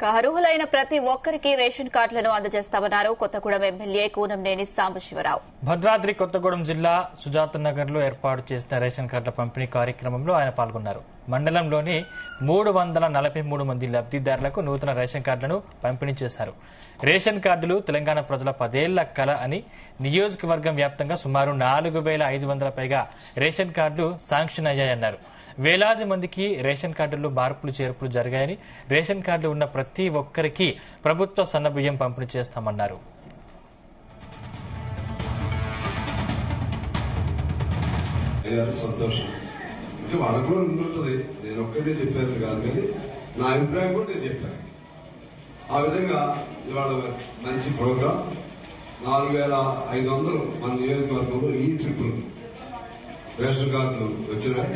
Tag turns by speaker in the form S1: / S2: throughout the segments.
S1: అర్హులైన ప్రతి ఒక్కరికి రేషన్ కార్డులను అందజేస్తామన్నారు కొత్తగూడెం ఎమ్మెల్యే కూనంనేని సాంబశివరావు.
S2: భద్రాద్రి కొత్తగూడెం జిల్లా సుజాతనగర్ లో ఏర్పాటు చేసిన రేషన్ కార్డుల పంపిణీ కార్యక్రమంలో ఆయన పాల్గొన్నారు. మండలంలోని 343 మంది లబ్ధిదారులకు నూతన రేషన్ కార్డులను పంపిణీ చేశారు. రేషన్ కార్డులు తెలంగాణ ప్రజల 10 ఏళ్ల కల అని, నియోజకవర్గం వ్యాప్తంగా సుమారు 4500 పైగా రేషన్ కార్డులు శాంక్షన్ అయ్యాయన్నారు. వేలాది మందికి రేషన్ కార్డుల్లో మార్పులు చేర్పులు జరిగాయని, రేషన్ కార్డులు ఉన్న ప్రతి ఒక్కరికి ప్రభుత్వ సన్నబియ్యం పంపిణీ చేస్తామన్నారు.
S3: సంతోషం అంటే వాళ్ళకు కూడా ఉంటుంది. నేను ఒక్కటే చెప్పాను కాదు, కానీ నా అభిప్రాయం కూడా నేను చెప్పాను. ఆ విధంగా ఇవాళ మంచి ప్రోగ్రాం 4500 మన నియోజకవర్గంలో ఈ ట్రిప్పులు రేషన్ కార్డులు వచ్చినాయి.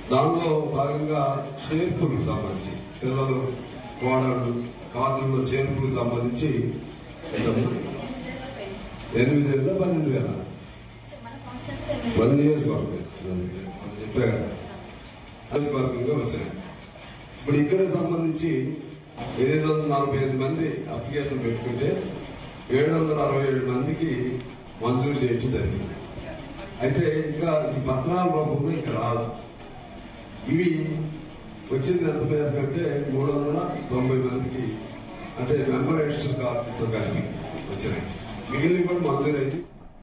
S3: దానిలో భాగంగా చేర్పులకు సంబంధించి పిల్లలు కోడలు కార్డుల్లో చేర్పులకు సంబంధించి 8,000 12,000 మన నియోజకవర్గం చెప్పే కదా నియోజకవర్గంగా వచ్చినాయి. ఇప్పుడు ఇక్కడ సంబంధించి 845 మంది అప్లికేషన్ పెట్టుకుంటే 767 మందికి మంజూరు చేయడం జరిగింది. అయితే ఇంకా ఈ పత్రాల రూపంలో ఇంకా రాదు. ఇవి వచ్చింది ఎంత మేరకు అంటే 390 మందికి అంటే మెంబర్ రిజిస్టర్ కార్డుతో కలిపి వచ్చినాయి. మిగిలిన కూడా మంజూరైంది.